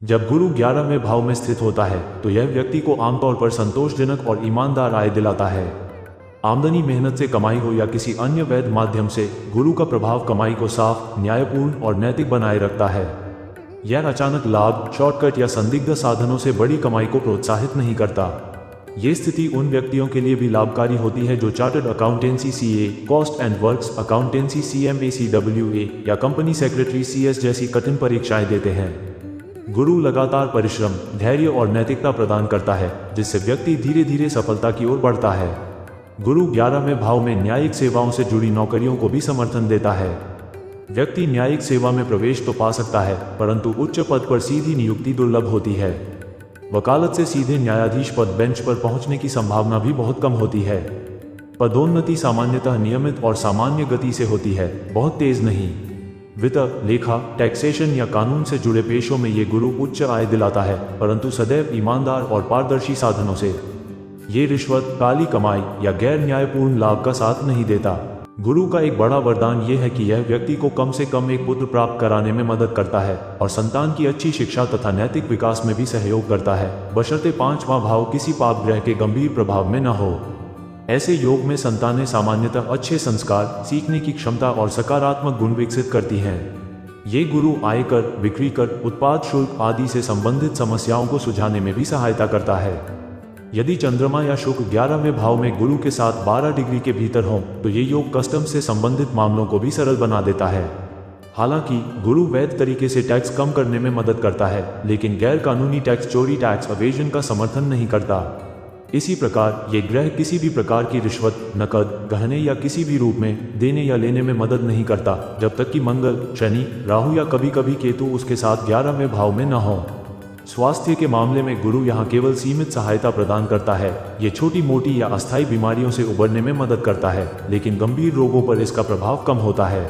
जब गुरु 11वें भाव में स्थित होता है तो यह व्यक्ति को आमतौर पर संतोषजनक और ईमानदार आय दिलाता है। आमदनी मेहनत से कमाई हो या किसी अन्य वैध माध्यम से, गुरु का प्रभाव कमाई को साफ, न्यायपूर्ण और नैतिक बनाए रखता है। यह अचानक लाभ, शॉर्टकट या संदिग्ध साधनों से बड़ी कमाई को प्रोत्साहित नहीं करता। ये स्थिति उन व्यक्तियों के लिए भी लाभकारी होती है जो chartered accountancy CA, cost and works accountancy CMA CWA या कंपनी सेक्रेटरी CS जैसी कठिन परीक्षाएं देते हैं। गुरु लगातार परिश्रम, धैर्य और नैतिकता प्रदान करता है, जिससे व्यक्ति धीरे धीरे सफलता की ओर बढ़ता है। गुरु 11वें भाव में न्यायिक सेवाओं से जुड़ी नौकरियों को भी समर्थन देता है। व्यक्ति न्यायिक सेवा में प्रवेश तो पा सकता है, परंतु उच्च पद पर सीधी नियुक्ति दुर्लभ होती है। वकालत से सीधे न्यायाधीश पद बेंच पर पहुंचने की संभावना भी बहुत कम होती है। पदोन्नति सामान्यतः नियमित और सामान्य गति से होती है, बहुत तेज नहीं। वित्त, लेखा, टैक्सेशन या कानून से जुड़े पेशों में ये गुरु उच्च आय दिलाता है, परंतु सदैव ईमानदार और पारदर्शी साधनों से। ये रिश्वत, काली कमाई या गैर न्यायपूर्ण लाभ का साथ नहीं देता। गुरु का एक बड़ा वरदान यह है कि यह व्यक्ति को कम से कम एक पुत्र प्राप्त कराने में मदद करता है और संतान की अच्छी शिक्षा तथा नैतिक विकास में भी सहयोग करता है, बशर्ते 5वां भाव किसी पाप ग्रह के गंभीर प्रभाव में न हो। ऐसे योग में संतानें सामान्यतः अच्छे संस्कार, सीखने की क्षमता और सकारात्मक गुण विकसित करती हैं। ये गुरु आयकर, बिक्री कर, उत्पाद शुल्क आदि से संबंधित समस्याओं को सुलझाने में भी सहायता करता है। यदि चंद्रमा या शुक्र 11वें भाव में गुरु के साथ 12 डिग्री के भीतर हों तो ये योग कस्टम से संबंधित मामलों को भी सरल बना देता है। हालांकि गुरु वैध तरीके से टैक्स कम करने में मदद करता है, लेकिन गैर कानूनी टैक्स चोरी, टैक्स अवेजन का समर्थन नहीं करता। इसी प्रकार ये ग्रह किसी भी प्रकार की रिश्वत, नकद, गहने या किसी भी रूप में देने या लेने में मदद नहीं करता, जब तक कि मंगल, शनि, राहु या कभी कभी केतु उसके साथ 11वें भाव में न हो। स्वास्थ्य के मामले में गुरु यहाँ केवल सीमित सहायता प्रदान करता है। ये छोटी मोटी या अस्थायी बीमारियों से उबरने में मदद करता है, लेकिन गंभीर रोगों पर इसका प्रभाव कम होता है।